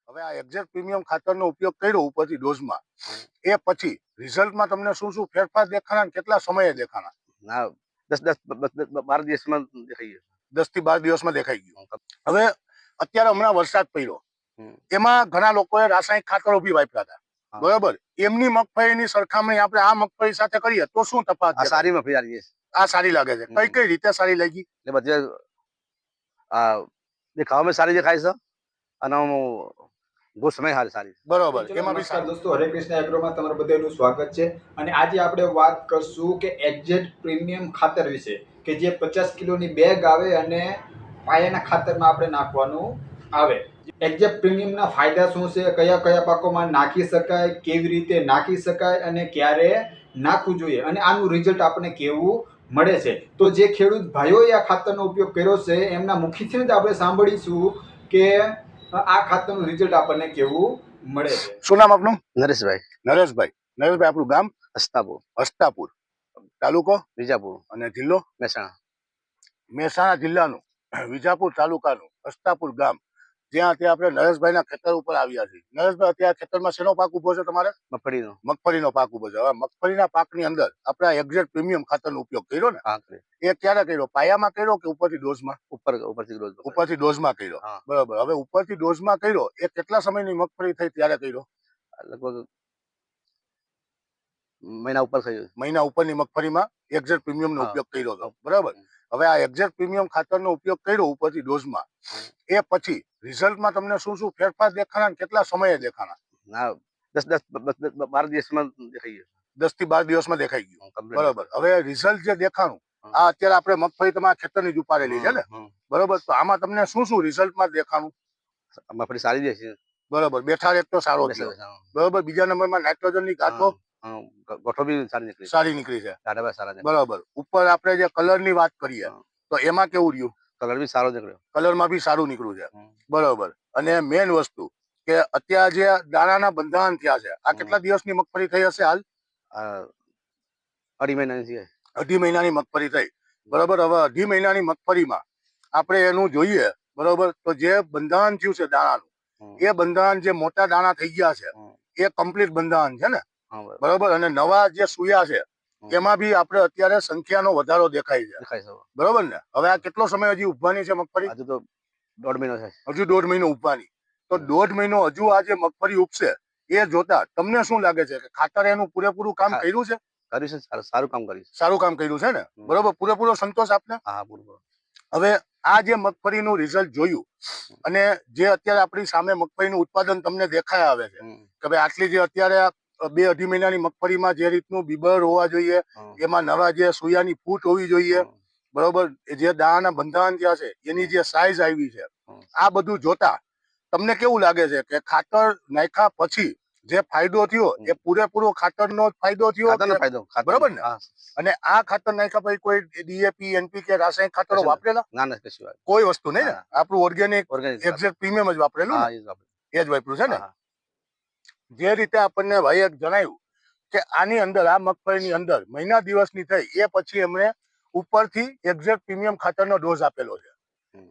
હવે આ exact premium ખાતરનો ઉપયોગ કર્યો ઉપરથી ડોઝમાં, એ પછી રિઝલ્ટમાં તમને શું શું ફેરફાર દેખાણા અને કેટલા સમયે દેખાણા? ના 10-12 દિવસમાં દેખાઈ ગયું. 10 થી 12 દિવસમાં દેખાઈ ગયું. હવે અત્યારે હમણાં વરસાદ પડ્યો, એમાં ઘણા લોકોએ રાસાયણિક ખાતરો બી વાપર્યા હતા, બરોબર? એમની મગફળીની સરખામણી આપણે આ મગફળી સાથે કરીએ તો શું તફાવત? આ સારી મગફળી આવી છે. આ સારી લાગે છે. કઈ કઈ રીતે સારી લાગી? એટલે બધે દેખાવામાં સારી દેખાય છે અને બહુ સમય સારી. બરોબર. એમાં બી નમસ્કાર દોસ્તો, હરે કૃષ્ણ એગ્રોમાં તમારું બધાનું સ્વાગત છે. અને આજે આપણે વાત કરશું કે એક્ઝેક્ટ પ્રીમિયમ ખાતર વિશે, કે જે 50 કિલોની બેગ આવે અને પાયાના ખાતરમાં આપણે નાખવાનું આવે. એક્ઝેક્ટ પ્રીમિયમના ફાયદા શું છે, કયા કયા પાકોમાં નાખી શકાય, કેવી રીતે નાખી શકાય અને ક્યારે નાખવું જોઈએ, અને આનું રિઝલ્ટ આપણને કેવું મળે છે. તો જે ખેડૂત ભાઈઓએ આ ખાતરનો ઉપયોગ કર્યો છે એમના મુખથી જ આપણે સાંભળીશું કે આ ખાતરનું રિઝલ્ટ આપણને કેવું મળે છે. શું નામ આપનું? નરેશભાઈ. નરેશભાઈ. નરેશભાઈ, આપણું ગામ? હસ્તાપુર. હસ્તાપુર. તાલુકો? વિજાપુર. અને જિલ્લો? મહેસાણા. મહેસાણા જિલ્લાનું વિજાપુર તાલુકાનું હસ્તાપુર ગામ, જ્યાં ત્યાં આપણે નરેશભાઈના ખેતર ઉપર આવ્યા છીએ. નરેશભાઈ, અત્યારે ખેતરમાં શેનો પાક ઉભો છે તમારે? મગફળીનો. મગફળીનો પાક ઉભો છે. હવે મગફળીના પાકની અંદર આપણે એક્ઝેક્ટ પ્રીમિયમ ખાતરનો ઉપયોગ કર્યો ને? એ ક્યારે કર્યો? પાયામાં કર્યો કે ઉપરથી ડોઝમાં? ઉપરથી ડોઝમાં કર્યો. બરોબર. હવે ઉપરથી ડોઝમાં કર્યો એ કેટલા સમયની મગફળી થઈ ત્યારે કર્યો? લગભગ મહિના ઉપર થયું. મહિના ઉપરની મગફળીમાં એક્ઝેક્ટ પ્રીમિયમનો ઉપયોગ કર્યો હતો, બરાબર? હવે આ એક્ઝેક્ટ પ્રીમિયમ ખાતરનો ઉપયોગ કર્યો ઉપરથી ડોઝમાં, એ પછી રિઝલ્ટમાં તમને શું શું ફેરફાર દેખાણા અને કેટલા સમયે દેખાણા? ના 10-12 દિવસમાં દેખાઈ ગયું. 10 થી 12 દિવસમાં દેખાઈ ગયું. બરોબર. હવે રિઝલ્ટ જે દેખાણું, આ અત્યારે આપણે મગફળી તમારા ખેતરની જ ઉપાડેલી છે ને, બરોબર? તો આમાં તમને શું શું રિઝલ્ટમાં દેખાણું? મગફળી સારી જ છે. બરોબર. બેઠા એક તો સારો થયો, બરોબર. બીજા નંબરમાં નાઇટ્રોજનની ગાંઠો ગોઠો બી સારી નીકળી છે, સારા. બરોબર. ઉપર આપણે જે કલરની વાત કરીએ તો એમાં કેવું રહ્યું? કલર બી સારો નીકળ્યો. કલરમાં બી સારું નીકળ્યું છે, બરોબર. અને મેઇન વસ્તુ કે અત્યારે જે દાણાના બંધારણ થયા છે, આ કેટલા દિવસની મગફળી થઈ હશે હાલ? 2.5 મહિનાની છે. 2.5 મહિનાની મગફળી થઈ, બરોબર. હવે 2.5 મહિનાની મગફળીમાં આપણે એનું જોઈએ, બરોબર, તો જે બંધારણ થયું છે દાણાનું, એ બંધારણ જે મોટા દાણા થઈ ગયા છે એ કમ્પ્લીટ બંધારણ છે ને, બરોબર. અને નવા જે સુયા છે એમાં બી આપણે અત્યારે સંખ્યાનો વધારો દેખાય છે, બરોબર ને? હવે આ કેટલો સમય હજી ઉભવાની છે મગફળી? હજુ તો 1.5 મહિનો છે. હજુ 1.5 મહિનો ઉભવાની. તો 1.5 મહિનો હજુ આ જે મગફળી ઉપસે એ જોતા તમને શું લાગે છે કે ખાતર એનું પૂરેપૂરું કામ કર્યું છે? કર્યું છે, સારું કામ કર્યું. સારું કામ કર્યું છે ને, બરોબર. પૂરેપૂરો સંતોષ આપને? હા, પૂરો. હવે આ જે મગફળીનું રિઝલ્ટ જોયું અને જે અત્યારે આપણી સામે મગફળીનું ઉત્પાદન તમને દેખાય આવે છે કે ભાઈ આટલી જે અત્યારે 2-2.5 મહિનાની મગફળીમાં જે રીતનું બીબર હોવા જોઈએ, એમાં નવા જે સોયાની ફૂટ હોવી જોઈએ, બરોબર, જે દાણાના બંધારણ થયા છે એની જે સાઈઝ આવી છે, આ બધું જોતા તમને કેવું લાગે છે કે ખાતર નાખ્યા પછી જે ફાયદો થયો એ પૂરેપૂરો ખાતરનો જ ફાયદો થયો, બરોબર ને? અને આ ખાતર નાખ્યા પછી કોઈ ડીએપી, એનપીકે, રાસાયણિક ખાતરો વાપરેલા? ના, કશું કોઈ વસ્તુ નહીં ને, આપણું ઓર્ગેનિક એક્ઝેક્ટ પ્રીમિયમ જ વાપરેલું, એ જ વાપર્યું છે ને? જે રીતે આપણને ભાઈએ જણાવ્યું કે આની અંદર, આ મગફળીની અંદર મહિના દિવસની થઈ એ પછી એમણે ઉપરથી એક્ઝેક્ટ પ્રીમિયમ ખાતરનો ડોઝ આપેલો છે.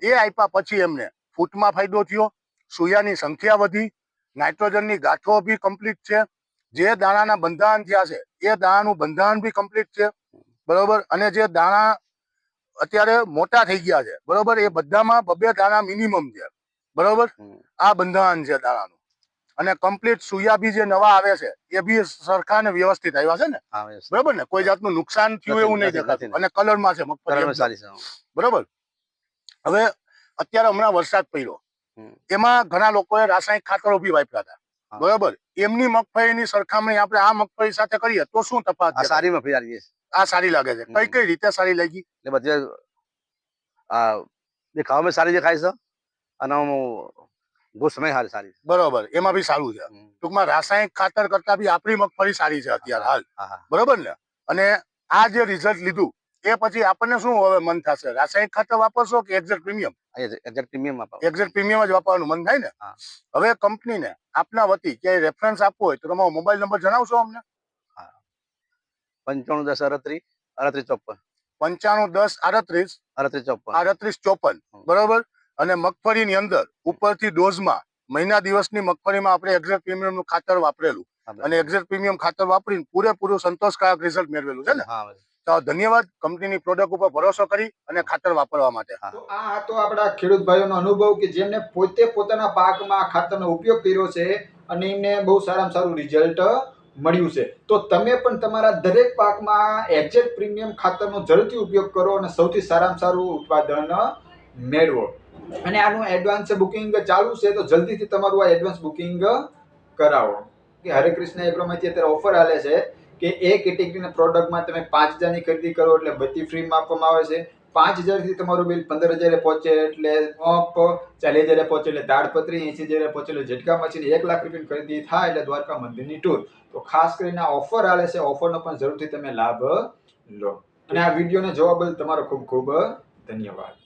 એ આપ્યા પછી એમને ફૂટમાં ફાયદો થયો, સુયાની સંખ્યા વધી, નાઇટ્રોજનની ગાંઠો બી કમ્પ્લીટ છે, જે દાણાના બંધારણ થયા છે એ દાણાનું બંધારણ બી કમ્પ્લીટ છે, બરોબર. અને જે દાણા અત્યારે મોટા થઈ ગયા છે, બરોબર, એ બધામાં 2 દાણા મિનિમમ છે, બરોબર. આ બંધારણ છે દાણાનું. અને કમ્પ્લીટ સુયા બી જે નવા આવે છે એ બી સરખા ને વ્યવસ્થિત આવ્યા છે ને, બરોબર ને? કોઈ જાતનું નુકસાન થયું એવું નહીં દેખાતું. અને કલરમાં છે મગફળી, બરોબર. હવે અત્યારે હમણાં વરસાદ પડ્યો, એમાં ઘણા લોકોએ રાસાયણિક ખાતરો બી વાપર્યા હતા, બરોબર. એમની મગફળીની સરખામણી આપણે આ મગફળી સાથે કરીએ તો શું તફાવત? સારી મગફળી આવી છે. આ સારી લાગે છે. કઈ કઈ રીતે સારી લાગી? એટલે બધે દેખાવામાં સારી દેખાય છે અને બહુ સમય સારી, બરોબર. એમાં બી સારું છે. ટૂંકમાં રાસાયણિક ખાતર કરતા બી આપણી મગફળી સારી છે અત્યારે હાલ, બરોબર ને? અને આ જે રિઝલ્ટ લીધું એ પછી આપણને શું હવે મન થશે? રાસાયણિક ખાતર વાપરશો કે એક્ઝેક્ટ પ્રીમિયમ? એક્ઝેક્ટ પ્રીમિયમ જ વાપરવાનું મન થાય ને. હવે કંપનીને આપના વતી ક્યાંય રેફરન્સ આપવો હોય તો તમારો મોબાઈલ નંબર જણાવશો અમને? 9510383854. 9510383854, બરોબર. અને મગફળીની અંદર ઉપરથી ડોઝમાં મહિના દિવસની મગફળીમાં આપણે એક્ઝેક્ટ પ્રીમિયમનું ખાતર વાપરેલું અને એક્ઝેક્ટ પ્રીમિયમ ખાતર વાપરીને પૂરેપૂરું સંતોષકારક રિઝલ્ટ મેળવેલું છે ને. તો ધન્યવાદ કંપનીની પ્રોડક્ટ ઉપર ભરોસો કરી અને ખાતર વાપરવા માટે. તો આ હતો આપણા ખેડૂત ભાઈઓનો અનુભવ કે જેમને પોતે પોતાના પાકમાં ખાતરનો ઉપયોગ કર્યો છે અને એમને બહુ સારામાં સારું રિઝલ્ટ મળ્યું છે. તો તમે પણ તમારા દરેક પાકમાં એક્ઝેક્ટ પ્રીમિયમ ખાતરનો ઝડપથી ઉપયોગ કરો અને સૌથી સારામાં સારું ઉત્પાદન મેળવો. અને આનું એડવાન્સ બુકિંગ ચાલુ છે તો જલ્દીથી તમારું આ એડવાન્સ બુકિંગ કરાવો. કે હરે કૃષ્ણ એગ્રોમાંથી અત્યારે ઓફર ચાલે છે કે એ કેટેગરીના પ્રોડક્ટમાં તમે 5000ની ખરીદી કરો એટલે બધી ફ્રીમાં આપવામાં આવે છે. 5000 થી તમારું બિલ 15000 પહોંચે એટલે પંપ, 40000 પહોંચે એટલે તાડપત્રી, 80000 પહોંચે એટલે ઝટકા મશીન, 1 લાખ રૂપિયાની ખરીદી થાય એટલે દ્વારકા મંદિરની ટૂર. તો ખાસ કરીને આ ઓફર ચાલે છે, ઓફરનો પણ જરૂરથી તમે લાભ લો. અને આ વિડીયોને જોવા બદલ તમારો ખૂબ ખૂબ ધન્યવાદ.